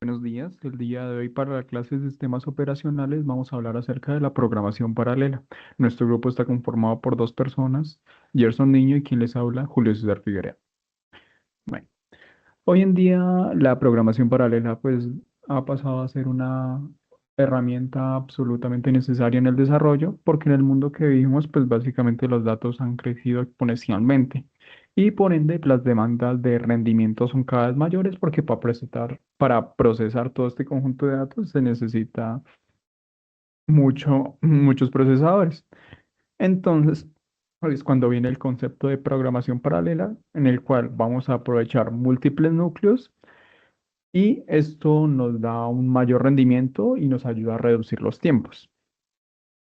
Buenos días. El día de hoy para la clase de sistemas operacionales vamos a hablar acerca de la programación paralela. Nuestro grupo está conformado por dos personas, Gerson Niño y quien les habla, Julio César Figueroa. Bueno, hoy en día la programación paralela pues ha pasado a ser una herramienta absolutamente necesaria en el desarrollo porque en el mundo que vivimos pues básicamente los datos han crecido exponencialmente y por ende las demandas de rendimiento son cada vez mayores porque para procesar todo este conjunto de datos se necesita muchos procesadores. Entonces, es cuando viene el concepto de programación paralela en el cual vamos a aprovechar múltiples núcleos y esto nos da un mayor rendimiento y nos ayuda a reducir los tiempos.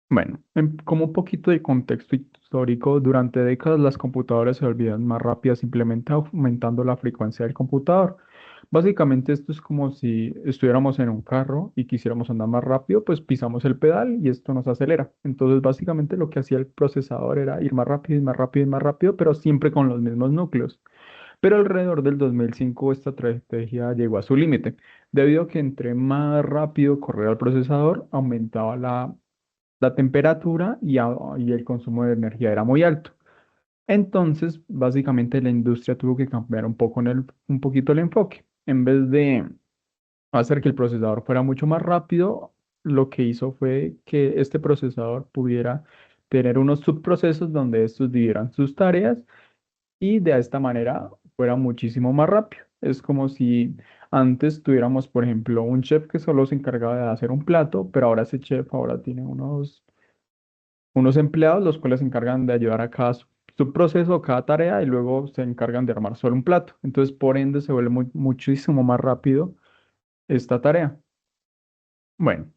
Bueno, como un poquito de contexto histórico, durante décadas las computadoras se volvían más rápidas simplemente aumentando la frecuencia del computador. Básicamente esto es como si estuviéramos en un carro y quisiéramos andar más rápido, pues pisamos el pedal y esto nos acelera. Entonces básicamente lo que hacía el procesador era ir más rápido y más rápido y más rápido, pero siempre con los mismos núcleos. Pero alrededor del 2005 esta estrategia llegó a su límite, debido a que entre más rápido corría el procesador, aumentaba la temperatura y el consumo de energía era muy alto. Entonces, básicamente la industria tuvo que cambiar un poquito el enfoque. En vez de hacer que el procesador fuera mucho más rápido, lo que hizo fue que este procesador pudiera tener unos subprocesos donde estos dividieran sus tareas y de esta manera fuera muchísimo más rápido. Es como si antes tuviéramos, por ejemplo, un chef que solo se encargaba de hacer un plato, pero ahora ese chef ahora tiene unos empleados los cuales se encargan de ayudar a cada subproceso, cada tarea y luego se encargan de armar solo un plato. Entonces, por ende, se vuelve muchísimo más rápido esta tarea. Bueno,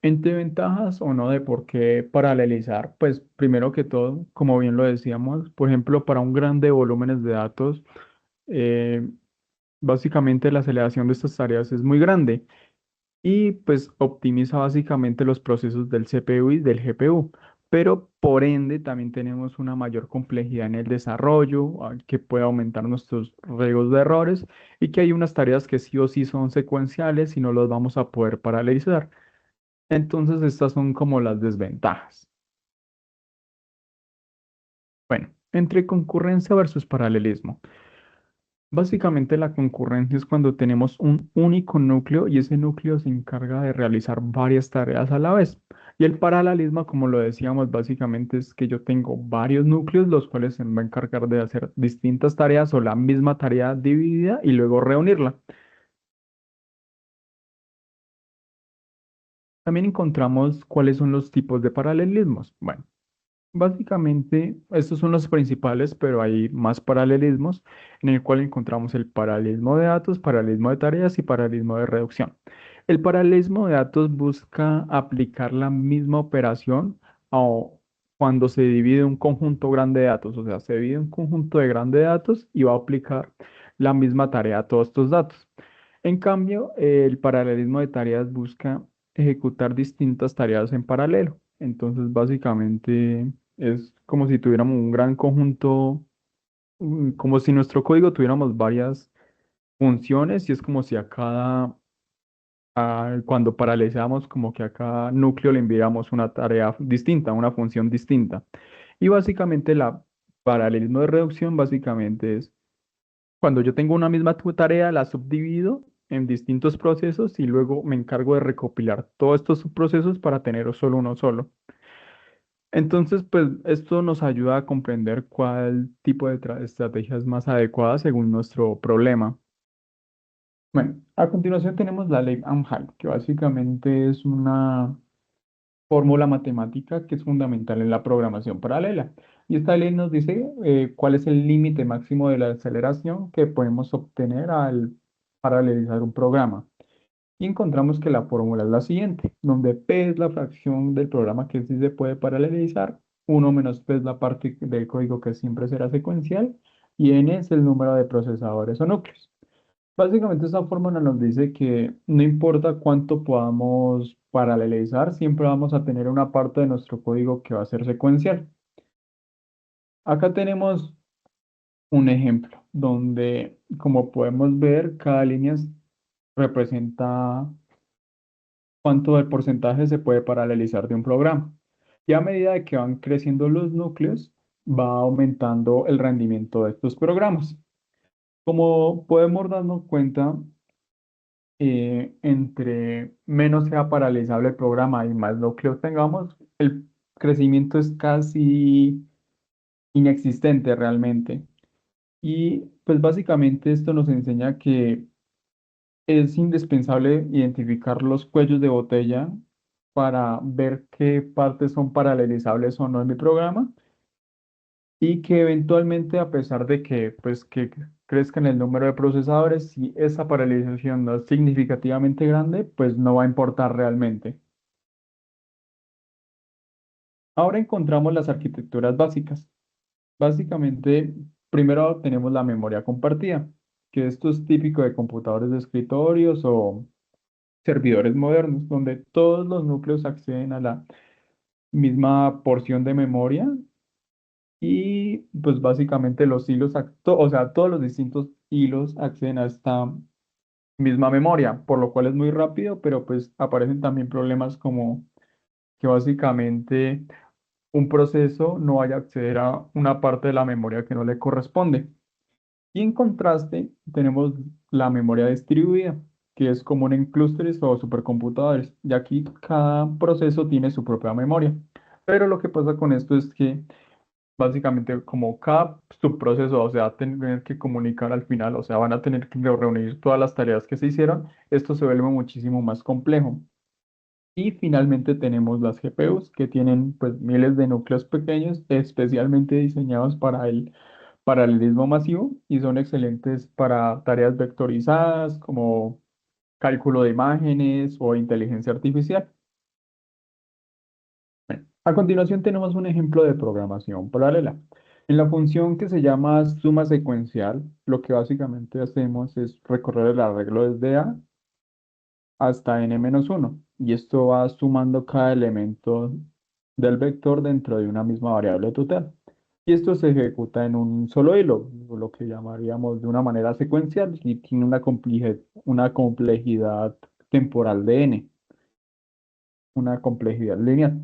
entre ventajas o no de por qué paralelizar, pues primero que todo, como bien lo decíamos, por ejemplo, para un grande volúmenes de datos, eh, básicamente la aceleración de estas tareas es muy grande y pues optimiza básicamente los procesos del CPU y del GPU. Pero por ende también tenemos una mayor complejidad en el desarrollo, que puede aumentar nuestros riesgos de errores y que hay unas tareas que sí o sí son secuenciales y no los vamos a poder paralelizar. Entonces estas son como las desventajas. Bueno, entre concurrencia versus paralelismo. Básicamente la concurrencia es cuando tenemos un único núcleo y ese núcleo se encarga de realizar varias tareas a la vez. Y el paralelismo, como lo decíamos, básicamente es que yo tengo varios núcleos los cuales se van a encargar de hacer distintas tareas o la misma tarea dividida y luego reunirla. También encontramos cuáles son los tipos de paralelismos. Bueno, básicamente, estos son los principales, pero hay más paralelismos en el cual encontramos el paralelismo de datos, paralelismo de tareas y paralelismo de reducción. El paralelismo de datos busca aplicar la misma operación o cuando se divide un conjunto grande de datos, o sea, se divide un conjunto de grandes datos y va a aplicar la misma tarea a todos estos datos. En cambio, el paralelismo de tareas busca ejecutar distintas tareas en paralelo. Entonces, básicamente es como si tuviéramos un gran conjunto, como si nuestro código tuviéramos varias funciones y es como si cuando paralizamos, como que a cada núcleo le enviáramos una tarea distinta, una función distinta. Y básicamente la paralelismo de reducción básicamente es cuando yo tengo una misma tarea, la subdivido en distintos procesos y luego me encargo de recopilar todos estos subprocesos para tener solo uno solo. Entonces, pues esto nos ayuda a comprender cuál tipo de estrategia es más adecuada según nuestro problema. Bueno, a continuación tenemos la ley Amhal, que básicamente es una fórmula matemática que es fundamental en la programación paralela. Y esta ley nos dice cuál es el límite máximo de la aceleración que podemos obtener al paralelizar un programa. Y encontramos que la fórmula es la siguiente, donde P es la fracción del programa que sí se puede paralelizar, uno menos P es la parte del código que siempre será secuencial, y N es el número de procesadores o núcleos. Básicamente esta fórmula nos dice que no importa cuánto podamos paralelizar, siempre vamos a tener una parte de nuestro código que va a ser secuencial. Acá tenemos un ejemplo donde, como podemos ver, cada línea representa cuánto del porcentaje se puede paralelizar de un programa. Y a medida de que van creciendo los núcleos, va aumentando el rendimiento de estos programas. Como podemos darnos cuenta, entre menos sea paralizable el programa y más núcleos tengamos, el crecimiento es casi inexistente realmente. Y pues básicamente esto nos enseña que es indispensable identificar los cuellos de botella para ver qué partes son paralelizables o no en mi programa y que eventualmente a pesar de que pues que crezca en el número de procesadores, si esa paralelización no es significativamente grande, pues no va a importar realmente. Ahora encontramos las arquitecturas básicas. Básicamente, primero tenemos la memoria compartida, que esto es típico de computadores de escritorios o servidores modernos, donde todos los núcleos acceden a la misma porción de memoria y pues básicamente los hilos, o sea, todos los distintos hilos acceden a esta misma memoria, por lo cual es muy rápido, pero pues aparecen también problemas como que básicamente un proceso no vaya a acceder a una parte de la memoria que no le corresponde. Y en contraste, tenemos la memoria distribuida, que es común en clústeres o supercomputadores, y aquí cada proceso tiene su propia memoria. Pero lo que pasa con esto es que básicamente como cada subproceso, o sea, va a tener que comunicar al final, o sea, van a tener que reunir todas las tareas que se hicieron, esto se vuelve muchísimo más complejo. Y finalmente tenemos las GPUs que tienen pues miles de núcleos pequeños especialmente diseñados para el paralelismo masivo y son excelentes para tareas vectorizadas como cálculo de imágenes o inteligencia artificial. A continuación tenemos un ejemplo de programación paralela. En la función que se llama suma secuencial, lo que básicamente hacemos es recorrer el arreglo desde A hasta n-1 y esto va sumando cada elemento del vector dentro de una misma variable total. Y esto se ejecuta en un solo hilo, lo que llamaríamos de una manera secuencial y tiene una complejidad temporal de n, una complejidad lineal.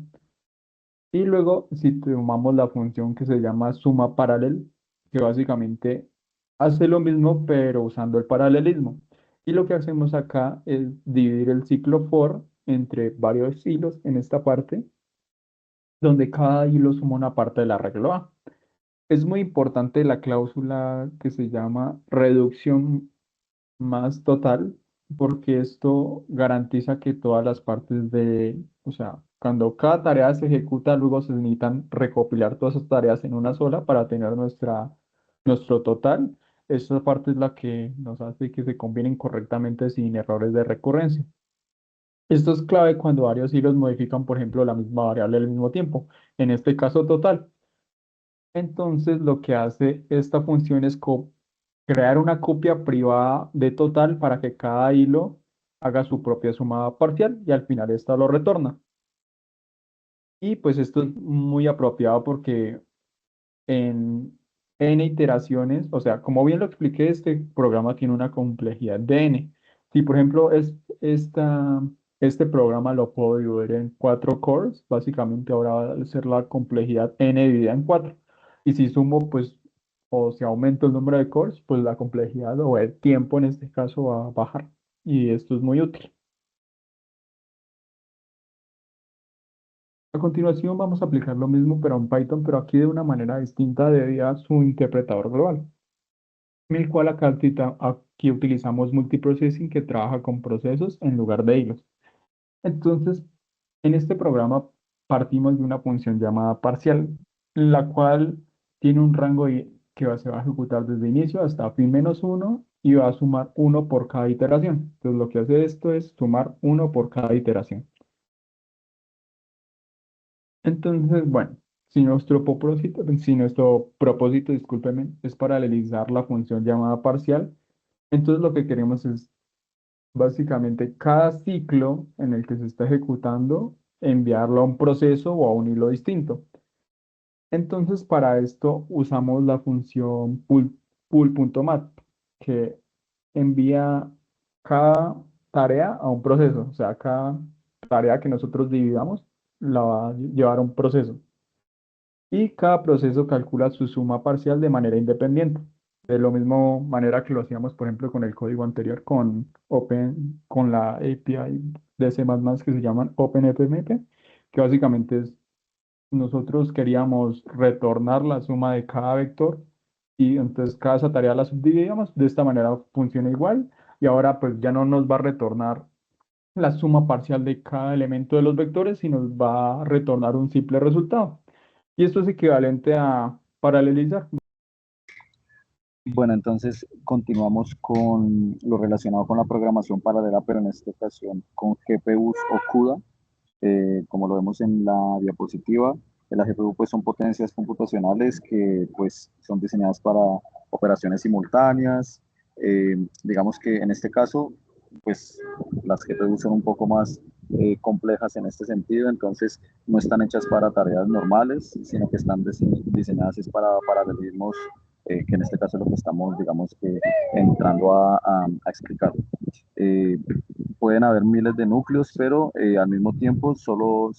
Y luego, si tomamos la función que se llama suma paralel, que básicamente hace lo mismo, pero usando el paralelismo. Y lo que hacemos acá es dividir el ciclo for entre varios hilos en esta parte, donde cada hilo suma una parte del arreglo A. Es muy importante la cláusula que se llama reducción más total, porque esto garantiza que todas las partes o sea, cuando cada tarea se ejecuta, luego se necesitan recopilar todas esas tareas en una sola para tener nuestro total. Esta parte es la que nos hace que se combinen correctamente sin errores de recurrencia. Esto es clave cuando varios hilos modifican, por ejemplo, la misma variable al mismo tiempo, en este caso total. Entonces, lo que hace esta función es crear una copia privada de total para que cada hilo haga su propia suma parcial y al final esta lo retorna. Y pues esto es muy apropiado porque en n iteraciones, o sea, como bien lo expliqué, este programa tiene una complejidad de n. Si por ejemplo este programa lo puedo dividir en 4 cores, básicamente ahora va a ser la complejidad n dividida en 4. Y si sumo, pues, o si aumento el número de cores, pues la complejidad o el tiempo en este caso va a bajar. Y esto es muy útil. A continuación vamos a aplicar lo mismo pero en Python, pero aquí de una manera distinta debido a su interpretador global. En el cual aquí utilizamos multiprocessing que trabaja con procesos en lugar de hilos. Entonces, en este programa partimos de una función llamada parcial, la cual tiene un rango se va a ejecutar desde inicio hasta fin-1 y va a sumar 1 por cada iteración. Entonces, lo que hace esto es sumar 1 por cada iteración. Entonces, bueno, si nuestro propósito, discúlpeme, es paralelizar la función llamada parcial, entonces lo que queremos es básicamente cada ciclo en el que se está ejecutando, enviarlo a un proceso o a un hilo distinto. Entonces, para esto usamos la función pull.mat, que envía cada tarea a un proceso. O sea, cada tarea que nosotros dividamos la va a llevar a un proceso. Y cada proceso calcula su suma parcial de manera independiente. De la misma manera que lo hacíamos, por ejemplo, con el código anterior, con la API de C++ que se llaman OpenFMP, que básicamente es, nosotros queríamos retornar la suma de cada vector y entonces cada esa tarea la subdividíamos. De esta manera funciona igual y ahora pues ya no nos va a retornar la suma parcial de cada elemento de los vectores y nos va a retornar un simple resultado. Y esto es equivalente a paralelizar. Bueno, entonces continuamos con lo relacionado con la programación paralela, pero en esta ocasión con GPUs o CUDA. Como lo vemos en la diapositiva, la GPU pues son potencias computacionales que pues son diseñadas para operaciones simultáneas. Digamos que en este caso pues las GPU son un poco más complejas en este sentido, entonces no están hechas para tareas normales, sino que están diseñadas es para paralelismos, que en este caso es lo que estamos, digamos que, entrando a explicar. Eh, Pueden haber miles de núcleos, pero al mismo tiempo solo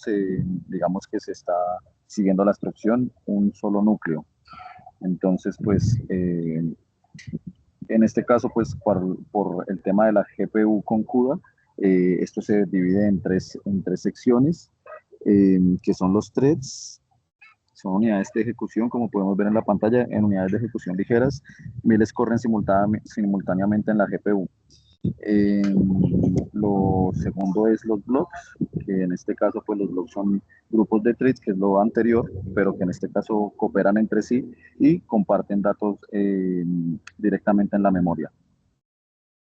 digamos que se está siguiendo la instrucción un solo núcleo. Entonces, pues, en este caso, pues, por el tema de la GPU con CUDA, esto se divide en tres secciones, que son los threads. Son unidades de ejecución, como podemos ver en la pantalla, en unidades de ejecución ligeras. Miles corren simultáneamente en la GPU. Lo segundo es los blocks, que en este caso pues los blocks son grupos de threads, que es lo anterior, pero que en este caso cooperan entre sí y comparten datos directamente en la memoria.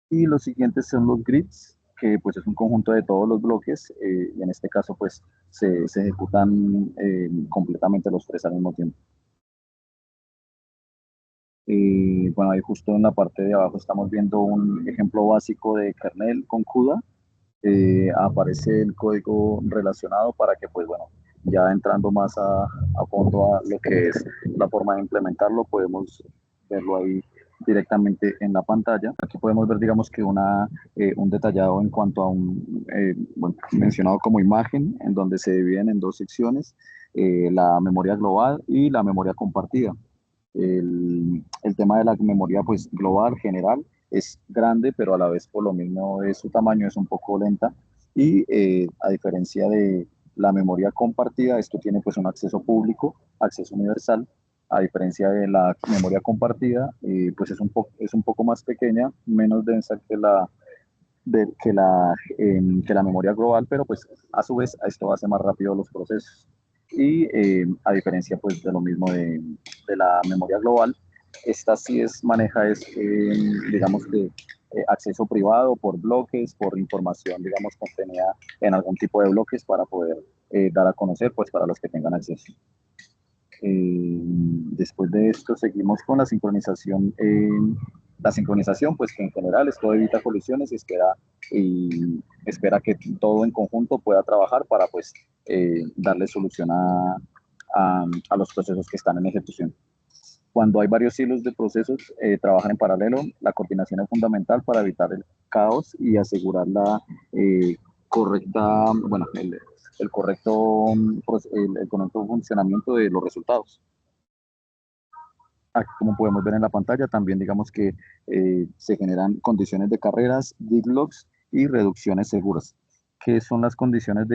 Y los siguientes son los grids, que pues es un conjunto de todos los bloques, y en este caso pues se ejecutan completamente los tres al mismo tiempo. Bueno, ahí justo en la parte de abajo estamos viendo un ejemplo básico de kernel con CUDA. Aparece el código relacionado para que, pues bueno, ya entrando más a fondo a lo que es la forma de implementarlo, podemos verlo ahí directamente en la pantalla. Aquí podemos ver, digamos que un detallado en cuanto a bueno, mencionado como imagen, en donde se dividen en dos secciones, la memoria global y la memoria compartida. El tema de la memoria pues global general es grande, pero a la vez por lo mismo de su tamaño es un poco lenta, y a diferencia de la memoria compartida, esto tiene pues un acceso público, acceso universal. A diferencia de la memoria compartida, pues es un poco más pequeña, menos densa que la memoria global, pero pues a su vez esto hace más rápido los procesos. Y a diferencia pues de lo mismo de la memoria global, esta sí maneja digamos que acceso privado por bloques, por información, digamos, contenida en algún tipo de bloques para poder dar a conocer, pues, para los que tengan acceso. Después de esto seguimos con la sincronización. La sincronización, pues que en general esto evita colisiones y espera que todo en conjunto pueda trabajar para pues darle solución a los procesos que están en ejecución. Cuando hay varios hilos de procesos, trabajan en paralelo. La coordinación es fundamental para evitar el caos y asegurar la correcta, bueno, el correcto funcionamiento de los resultados. Aquí, como podemos ver en la pantalla, también digamos que se generan condiciones de carreras, deadlocks y reducciones seguras. ¿Qué son las condiciones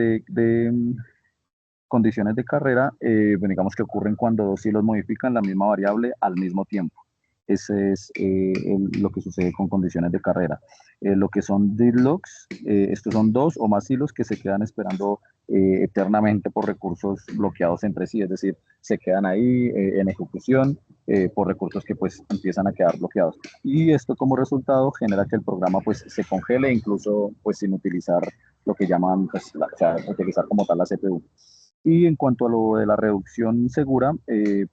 condiciones de carrera? Bueno, digamos que ocurren cuando dos hilos modifican la misma variable al mismo tiempo. Ese es lo que sucede con condiciones de carrera. Lo que son deadlocks, estos son dos o más hilos que se quedan esperando eternamente por recursos bloqueados entre sí, es decir, se quedan ahí en ejecución por recursos que pues empiezan a quedar bloqueados. Y esto como resultado genera que el programa pues se congele, incluso pues sin utilizar lo que llaman, pues, o sea, utilizar como tal la CPU. Y en cuanto a lo de la reducción segura,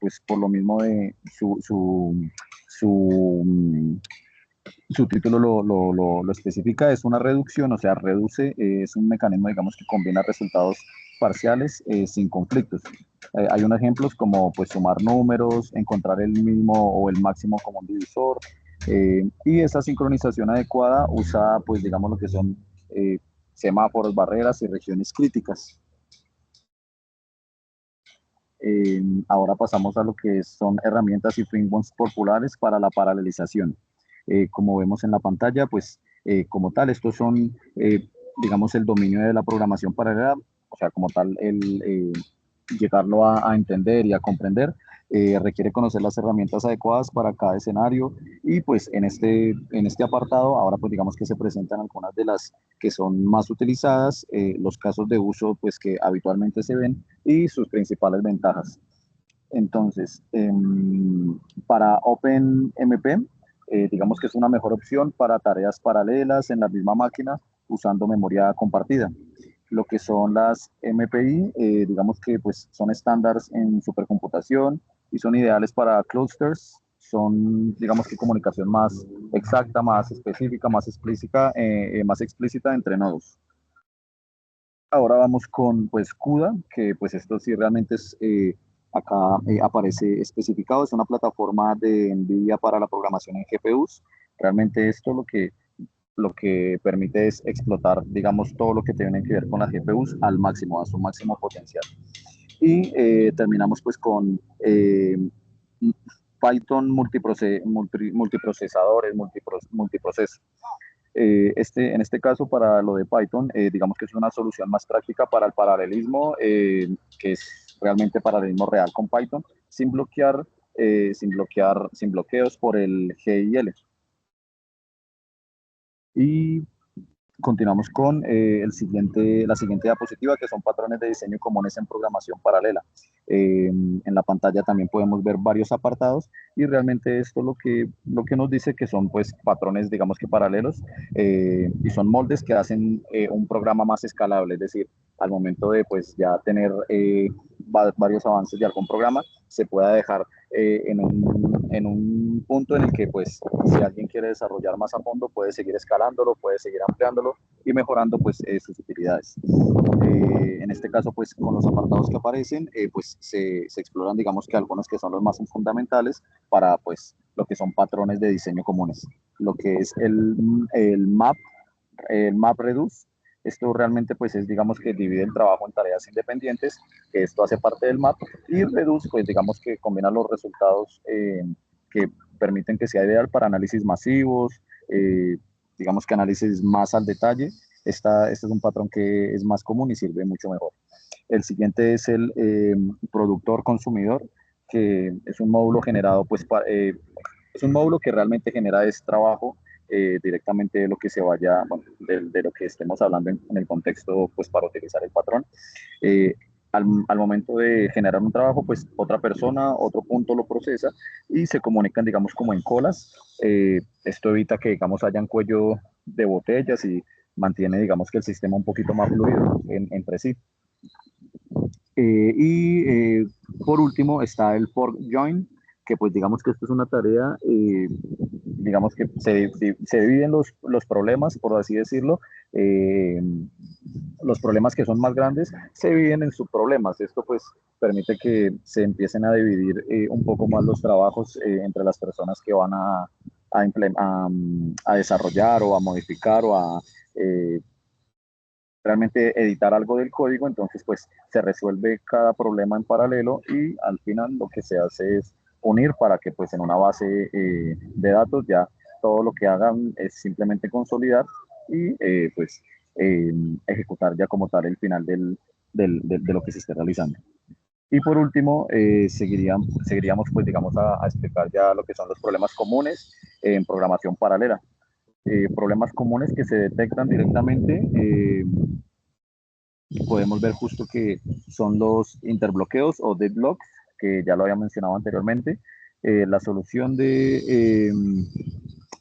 pues por lo mismo de su, su título lo especifica, es una reducción, o sea, reduce, es un mecanismo, digamos, que combina resultados parciales sin conflictos. Hay unos ejemplos como pues sumar números, encontrar el mismo o el máximo común divisor, y esa sincronización adecuada usa pues digamos lo que son semáforos, barreras y regiones críticas. Ahora pasamos a lo que son herramientas y frameworks populares para la paralelización. Como vemos en la pantalla, pues como tal, estos son, digamos, el dominio de la programación paralela, o sea, como tal, llegarlo a entender y a comprender. Requiere conocer las herramientas adecuadas para cada escenario y pues en este apartado ahora pues digamos que se presentan algunas de las que son más utilizadas, los casos de uso pues que habitualmente se ven y sus principales ventajas. Entonces, para OpenMP, digamos que es una mejor opción para tareas paralelas en la misma máquina usando memoria compartida. Lo que son las MPI, digamos que pues, son estándares en supercomputación y son ideales para clusters. Son, digamos que comunicación más exacta, más específica, más explícita entre nodos. Ahora vamos con pues CUDA, que pues esto sí realmente es, acá aparece especificado, es una plataforma de NVIDIA para la programación en GPUs. Realmente esto lo que permite es explotar, digamos, todo lo que tiene que ver con las GPUs al máximo, a su máximo potencial. Y terminamos pues con Python multiprocesadores, multiproceso. En este caso, para lo de Python, digamos que es una solución más práctica para el paralelismo, que es realmente paralelismo real con Python, sin bloqueos por el GIL. Y continuamos con la siguiente diapositiva, que son patrones de diseño comunes en programación paralela. En la pantalla también podemos ver varios apartados y realmente esto lo que nos dice que son pues patrones, digamos que paralelos, y son moldes que hacen un programa más escalable, es decir, al momento de pues ya tener varios avances de algún programa, se pueda dejar en un punto en el que pues si alguien quiere desarrollar más a fondo puede seguir escalándolo, puede seguir ampliándolo y mejorando pues sus utilidades. En este caso pues con los apartados que aparecen pues se exploran digamos que algunos que son los más fundamentales para pues lo que son patrones de diseño comunes. Lo que es el map reduce. Esto realmente pues es digamos que divide el trabajo en tareas independientes, que esto hace parte del map, y reduce pues digamos que combina los resultados que permiten que sea ideal para análisis masivos, digamos que análisis más al detalle. Este es un patrón que es más común y sirve mucho mejor. El siguiente es el productor consumidor, que es un módulo generado pues es un módulo que realmente genera ese trabajo directamente de lo que se vaya, bueno, de lo que estemos hablando en el contexto, pues para utilizar el patrón. Al momento de generar un trabajo, pues otra persona, otro punto lo procesa y se comunican, digamos, como en colas. Esto evita que, digamos, hayan cuello de botellas y mantiene, digamos, que el sistema un poquito más fluido entre sí. Por último está el fork join, que pues digamos que esto es una tarea, digamos que se dividen los problemas, por así decirlo. Los problemas que son más grandes se dividen en subproblemas. Esto pues permite que se empiecen a dividir un poco más los trabajos entre las personas que van a desarrollar o a modificar o a realmente editar algo del código. Entonces pues se resuelve cada problema en paralelo y al final lo que se hace es unir para que pues en una base de datos ya todo lo que hagan es simplemente consolidar y pues ejecutar ya como tal el final de lo que se esté realizando. Y por último, seguiríamos pues digamos a explicar ya lo que son los problemas comunes en programación paralela. Problemas comunes que se detectan directamente, podemos ver justo que son los interbloqueos o deadlocks, que ya lo había mencionado anteriormente. La solución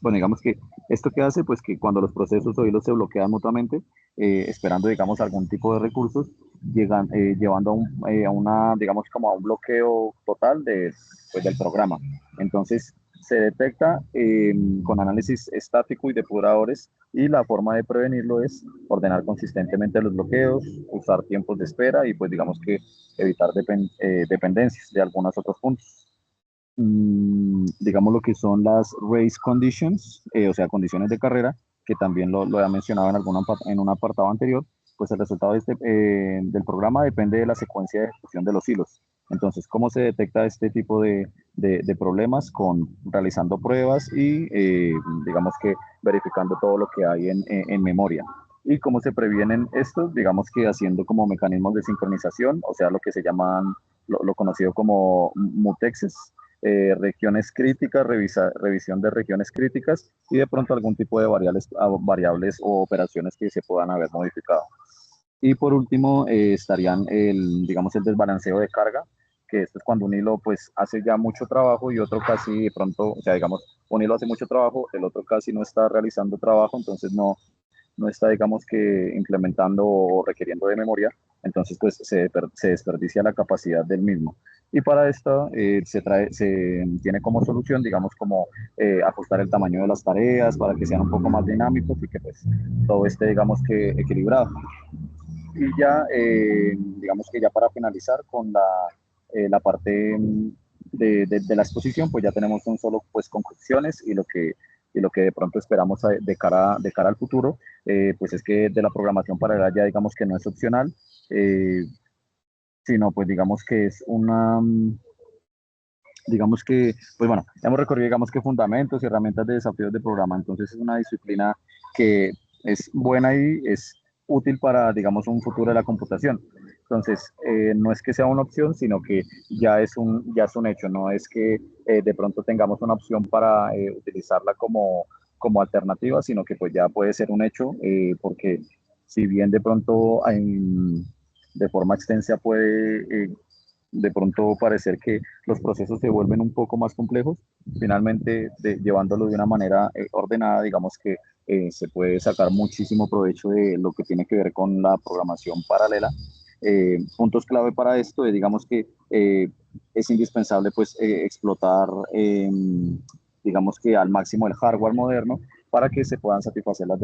bueno, digamos que esto que hace, pues que cuando los procesos o hilos se bloquean mutuamente, esperando, digamos, algún tipo de recursos, llevando digamos, como a un bloqueo total pues, del programa. Entonces, se detecta con análisis estático y depuradores, y la forma de prevenirlo es ordenar consistentemente los bloqueos, usar tiempos de espera y pues digamos que evitar dependencias de algunos otros puntos. Digamos lo que son las race conditions, o sea, condiciones de carrera, que también lo había mencionado en un apartado anterior, pues el resultado del programa depende de la secuencia de ejecución de los hilos. Entonces, ¿cómo se detecta este tipo de problemas? Realizando pruebas y, digamos que, verificando todo lo que hay en memoria. ¿Y cómo se previenen estos? Digamos que haciendo como mecanismos de sincronización, o sea, lo que se llaman, lo conocido como mutexes, regiones críticas, revisión de regiones críticas y de pronto algún tipo de variables o operaciones que se puedan haber modificado. Y por último, estarían digamos, el desbalanceo de carga, que esto es cuando un hilo pues hace ya mucho trabajo y otro casi de pronto, o sea, digamos, un hilo hace mucho trabajo, el otro casi no está realizando trabajo, entonces no está, digamos, que implementando o requiriendo de memoria, entonces pues se desperdicia la capacidad del mismo. Y para esto se tiene como solución, digamos, como ajustar el tamaño de las tareas para que sean un poco más dinámicos y que pues todo esté, digamos, que equilibrado. Y ya, digamos que ya para finalizar con la parte de la exposición, pues ya tenemos un solo pues conclusiones y lo que de pronto esperamos de cara al futuro, pues es que de la programación paralela ya digamos que no es opcional, eh, sino pues digamos que es digamos que, pues bueno, hemos recorrido digamos que fundamentos y herramientas de desafíos de programa, entonces es una disciplina que es buena y es útil para, digamos, un futuro de la computación. Entonces, no es que sea una opción, sino que ya es un hecho, no es que de pronto tengamos una opción para utilizarla como alternativa, sino que pues ya puede ser un hecho, porque si bien de pronto de forma extensa puede de pronto parecer que los procesos se vuelven un poco más complejos, finalmente llevándolo de una manera ordenada, digamos que se puede sacar muchísimo provecho de lo que tiene que ver con la programación paralela. Puntos clave para esto es, digamos que es indispensable pues explotar, digamos que al máximo el hardware moderno para que se puedan satisfacer las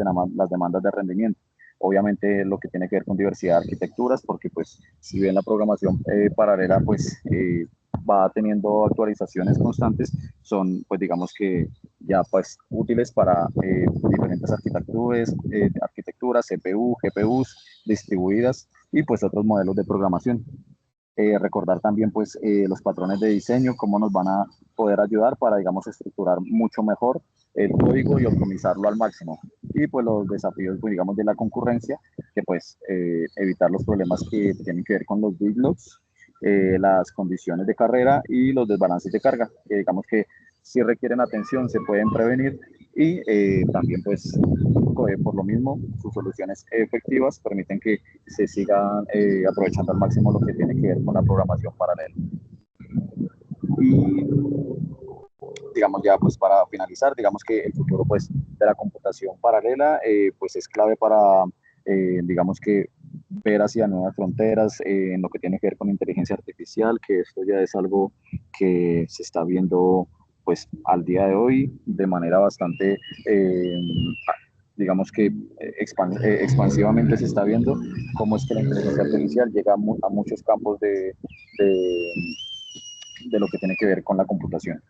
demandas de rendimiento. Obviamente lo que tiene que ver con diversidad de arquitecturas, porque pues si bien la programación paralela pues va teniendo actualizaciones constantes, son pues digamos que ya pues útiles para diferentes arquitecturas, CPU, GPUs distribuidas y pues otros modelos de programación. Recordar también pues los patrones de diseño, cómo nos van a poder ayudar para, digamos, estructurar mucho mejor el código y optimizarlo al máximo. Y pues los desafíos, pues, digamos, de la concurrencia, que pues evitar los problemas que tienen que ver con los deadlocks, las condiciones de carrera y los desbalances de carga, que digamos que si requieren atención se pueden prevenir y también pues por lo mismo sus soluciones efectivas permiten que se sigan aprovechando al máximo lo que tiene que ver con la programación paralela. Y digamos ya pues para finalizar, digamos que el futuro pues de la computación paralela pues es clave para digamos que ver hacia nuevas fronteras en lo que tiene que ver con inteligencia artificial, que esto ya es algo que se está viendo pues al día de hoy de manera bastante digamos que expansivamente se está viendo cómo es que la inteligencia artificial llega a muchos campos de lo que tiene que ver con la computación.